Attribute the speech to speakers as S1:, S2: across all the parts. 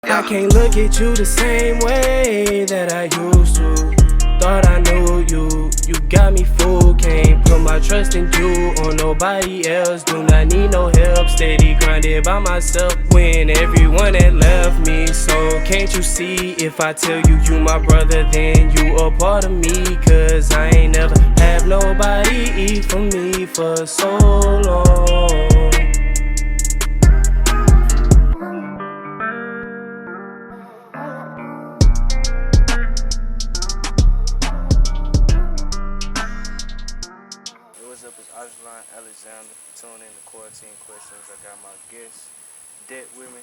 S1: I can't look at you the same way that I used to. Thought I knew you, you got me fooled. Can't put my trust in you or nobody else. Do not need no help, steady grinding by myself when everyone had left me. So can't you see, if I tell you you my brother, then you a part of me? Cause I ain't never have nobody eat for me for so long.
S2: What's up? It's Alexander. Tune in to Quarantine Questions. I got my guest, D.E.T.T, with me.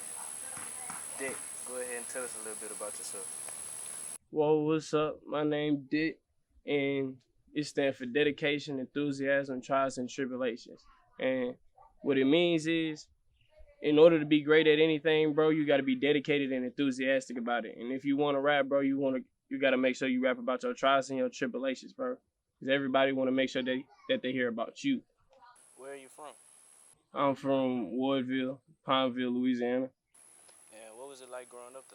S2: D.E.T.T, go ahead and tell us a little bit about yourself.
S3: Whoa, what's up? My name D.E.T.T, and it stands for Dedication, Enthusiasm, Trials, and Tribulations. And what it means is, in order to be great at anything, bro, you got to be dedicated and enthusiastic about it. And if you want to rap, bro, you got to make sure you rap about your trials and your tribulations, bro. Because everybody want to make sure that they hear about you.
S2: Where are you from?
S3: I'm from Wardville, Pineville, Louisiana.
S2: And what was it like growing up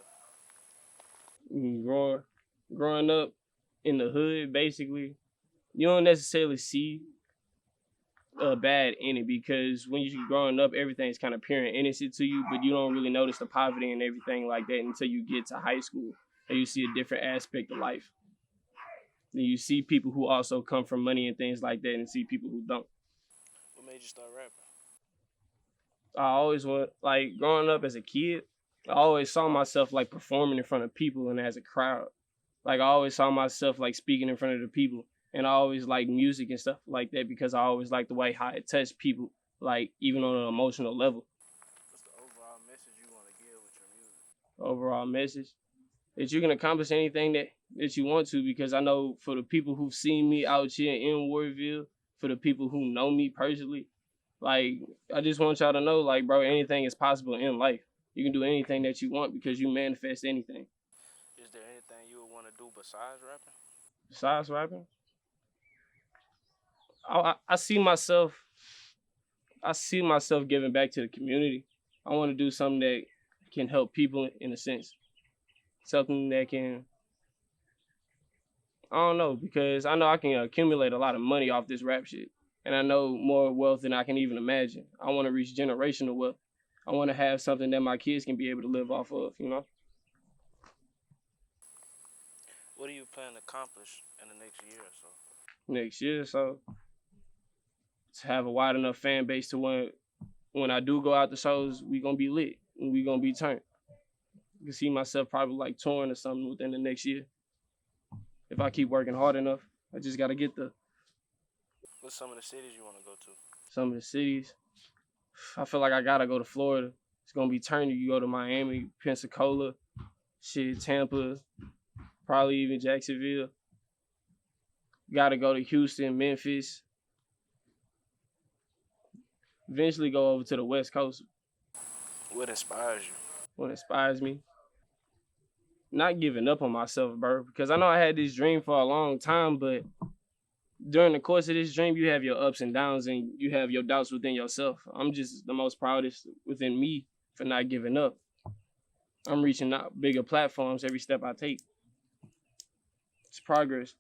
S2: there?
S3: Growing up in the hood, basically, you don't necessarily see bad in it, because when you're growing up, everything's kind of pure and innocent to you, but you don't really notice the poverty and everything like that until you get to high school and you see a different aspect of life. Then you see people who also come from money and things like that, and see people who don't.
S2: What made you start rapping?
S3: Growing up as a kid, I always saw myself like performing in front of people and as a crowd. Like I always saw myself like speaking in front of the people, and I always liked music and stuff like that because I always liked the way how it touched people, like even on an emotional level.
S2: What's the overall message you want to give with your music?
S3: Overall message that you can accomplish anything that you want to, because I know for the people who've seen me out here in Warville, for the people who know me personally, like I just want y'all to know, like, bro, anything is possible in life. You can do anything that you want because you manifest anything.
S2: Is there anything you would want to do besides rapping?
S3: Besides rapping, I see myself giving back to the community. I want to do something that can help people in a sense. Something that can, I don't know, because I know I can accumulate a lot of money off this rap shit. And I know more wealth than I can even imagine. I want to reach generational wealth. I want to have something that my kids can be able to live off of, you know?
S2: What do you plan to accomplish in the next year or so?
S3: Next year, so to have a wide enough fan base to when I do go out the shows, we gonna be lit and we gonna be turned. I can see myself probably like touring or something within the next year. If I keep working hard enough, I just gotta get there.
S2: What's some of the cities you want to go to?
S3: Some of the cities, I feel like I gotta go to Florida. It's gonna be turning. You go to Miami, Pensacola, shit, Tampa, probably even Jacksonville. Gotta go to Houston, Memphis. Eventually go over to the West Coast.
S2: What inspires you?
S3: What inspires me? Not giving up on myself, bro. Because I know I had this dream for a long time, but during the course of this dream, you have your ups and downs and you have your doubts within yourself. I'm just the most proudest within me for not giving up. I'm reaching out bigger platforms every step I take. It's progress.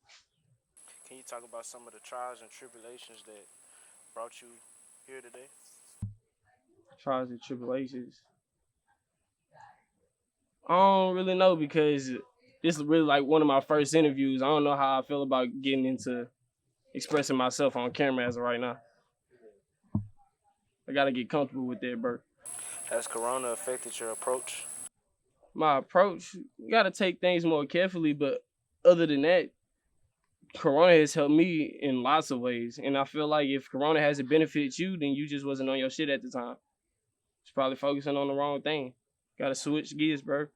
S2: Can you talk about some of the trials and tribulations that brought you here today?
S3: Trials and tribulations. I don't really know, because this is really like one of my first interviews. I don't know how I feel about getting into expressing myself on camera as of right now. I gotta get comfortable with that, bro.
S2: Has Corona affected your approach?
S3: My approach, you gotta take things more carefully, but other than that, Corona has helped me in lots of ways. And I feel like if Corona hasn't benefited you, then you just wasn't on your shit at the time. It's probably focusing on the wrong thing. Gotta switch gears, bro.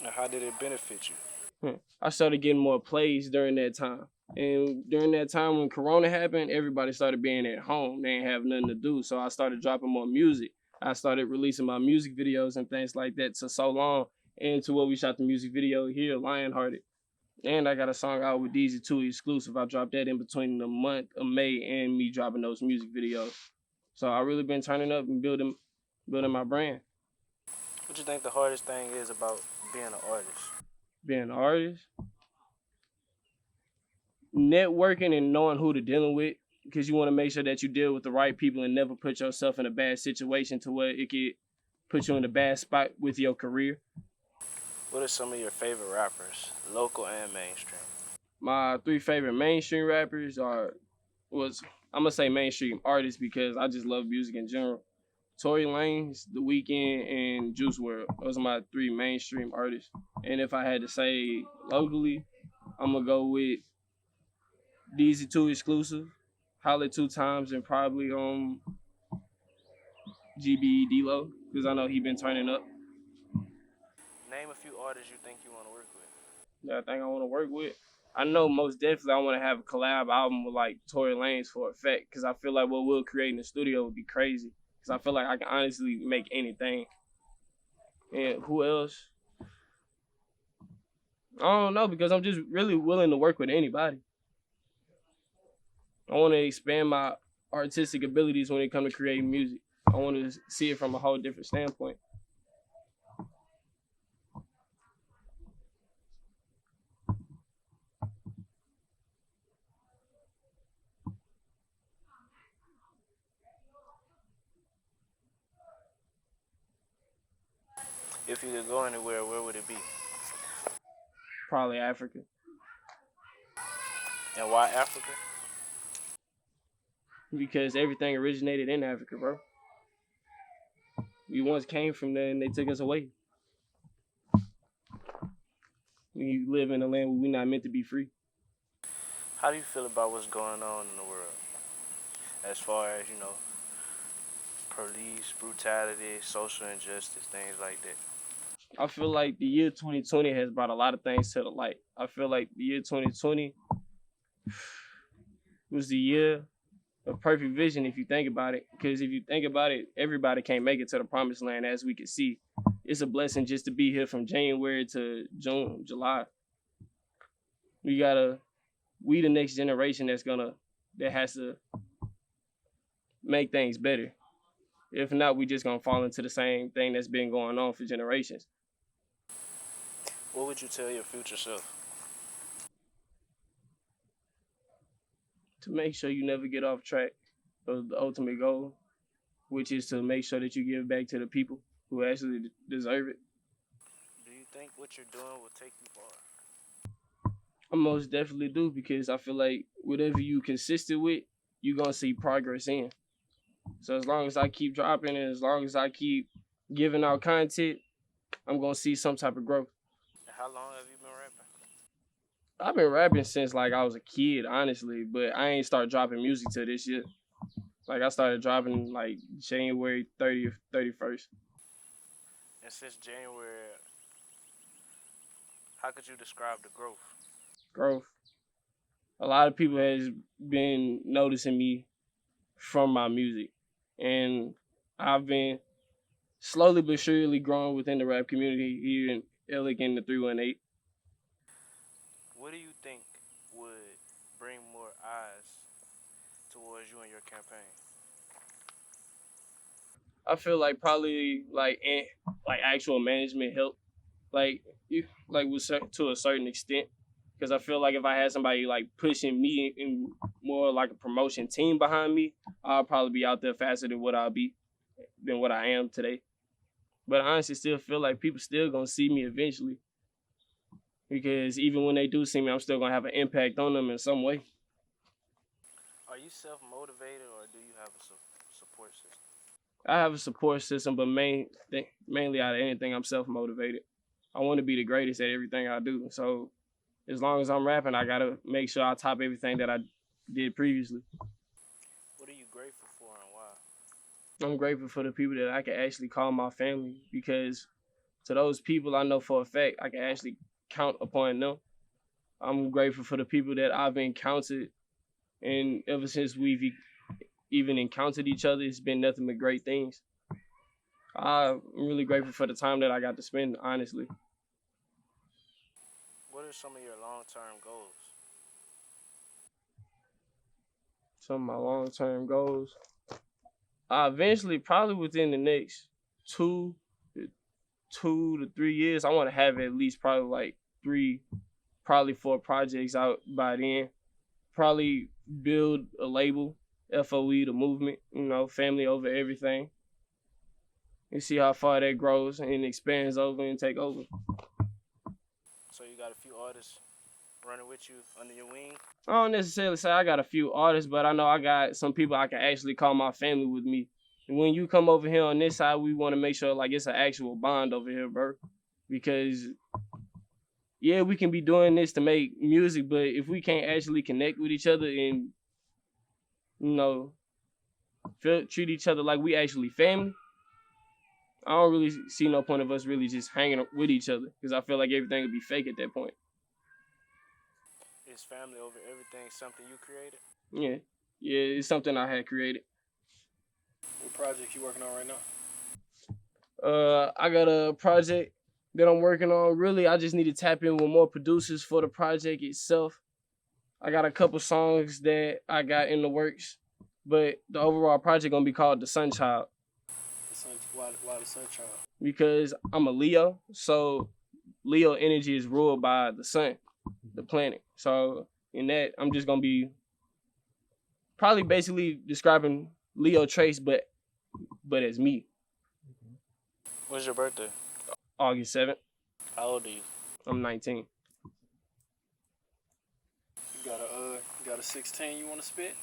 S2: Now, how did it benefit you?
S3: I started getting more plays during that time. And during that time when Corona happened, everybody started being at home. They ain't have nothing to do. So I started dropping more music. I started releasing my music videos and things like that to So Long, and to where we shot the music video here, Lionhearted. And I got a song out with D.E.T.T exclusive. I dropped that in between the month of May and me dropping those music videos. So I really been turning up and building my brand.
S2: What you think the hardest thing is about being an artist?
S3: Being an artist, networking and knowing who to dealing with, because you want to make sure that you deal with the right people and never put yourself in a bad situation to where it could put you in a bad spot with your career.
S2: What are some of your favorite rappers, local and mainstream?
S3: My three favorite mainstream rappers was I'm gonna say mainstream artists because I just love music in general. Tory Lanez, The Weeknd, and Juice WRLD. Those are my three mainstream artists. And if I had to say locally, I'm gonna go with D.E.T.T exclusive, Holla 2 Times, and probably GB D-Lo because I know he been turning up.
S2: Name a few artists you think you want to work with.
S3: That I think I want to work with. I know most definitely I want to have a collab album with like Tory Lanez for a fact because I feel like what we'll create in the studio would be crazy. Because I feel like I can honestly make anything. And who else? I don't know because I'm just really willing to work with anybody. I want to expand my artistic abilities when it comes to creating music. I want to see it from a whole different standpoint.
S2: If you could go anywhere, where would it be?
S3: Probably Africa.
S2: And why Africa?
S3: Because everything originated in Africa, bro. We once came from there and they took us away. We live in a land where we're not meant to be free.
S2: How do you feel about what's going on in the world? As far as, police brutality, social injustice, things like that.
S3: I feel like the year 2020 has brought a lot of things to the light. I feel like the year 2020 was the year of perfect vision if you think about it. Because if you think about it, everybody can't make it to the promised land as we can see. It's a blessing just to be here from January to June, July. We the next generation that has to make things better. If not, we just gonna fall into the same thing that's been going on for generations.
S2: What would you tell your future self?
S3: To make sure you never get off track of the ultimate goal, which is to make sure that you give back to the people who actually deserve it.
S2: Do you think what you're doing will take you far?
S3: I most definitely do because I feel like whatever you consistent with, you're gonna see progress in. So as long as I keep dropping and as long as I keep giving out content, I'm gonna see some type of growth.
S2: And how long have you been rapping?
S3: I've been rapping since like I was a kid, honestly, but I ain't start dropping music till this year. Like I started dropping like January 30th, 31st.
S2: And since January, how could you describe the growth?
S3: Growth. A lot of people has been noticing me from my music. And I've been slowly but surely growing within the rap community here in Ellick in the 318.
S2: What do you think would bring more eyes towards you and your campaign?
S3: I feel like probably like actual management help, like you like with to a certain extent, because I feel like if I had somebody like pushing me and more like a promotion team behind me, I'll probably be out there faster than what I am today. But I honestly still feel like people still gonna see me eventually, because even when they do see me, I'm still gonna have an impact on them in some way.
S2: Are you self-motivated or do you have a support system?
S3: I have a support system, but mainly out of anything, I'm self-motivated. I want to be the greatest at everything I do. So as long as I'm rapping, I gotta make sure I top everything that I did previously.
S2: What are you grateful for and why?
S3: I'm grateful for the people that I can actually call my family because to those people I know for a fact I can actually count upon them. I'm grateful for the people that I've encountered, and ever since we've even encountered each other, it's been nothing but great things. I'm really grateful for the time that I got to spend, honestly.
S2: What are some of your long-term goals?
S3: Some of my long-term goals. Eventually, probably within the next 2 to 3 years, I want to have at least probably like 4 projects out by then. Probably build a label, FOE, the movement, family over everything, and see how far that grows and expands over and take over.
S2: So you got a few artists running with you under your wing?
S3: I don't necessarily say I got a few artists, but I know I got some people I can actually call my family with me. And when you come over here on this side, we want to make sure like it's an actual bond over here, bro. Because yeah, we can be doing this to make music, but if we can't actually connect with each other and treat each other like we actually family, I don't really see no point of us really just hanging with each other, because I feel like everything would be fake at that point.
S2: Is family over everything something you created?
S3: Yeah, it's something I had created.
S4: What project you working on right now?
S3: I got a project that I'm working on. Really, I just need to tap in with more producers for the project itself. I got a couple songs that I got in the works, but the overall project gonna be called The Sun Child.
S4: Why the Sun Child?
S3: Because I'm a Leo, so Leo energy is ruled by the sun, the planet. So in that, I'm just gonna be probably basically describing Leo traits, but as me.
S2: When's your birthday?
S3: August 7th.
S2: How old are you?
S3: I'm 19.
S4: You got a 16 you want to spit?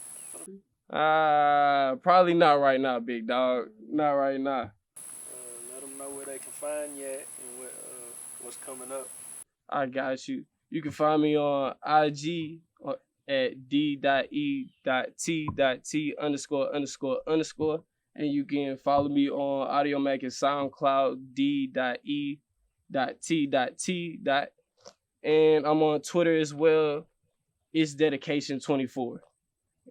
S3: Probably not right now, big dog. Not right now.
S4: Let them know where they can find you at and what's coming up.
S3: I got you. You can find me on IG at D.E.T.T_____. And you can follow me on AudioMac and SoundCloud, D.E.T.T. And I'm on Twitter as well. It's Dedication 24.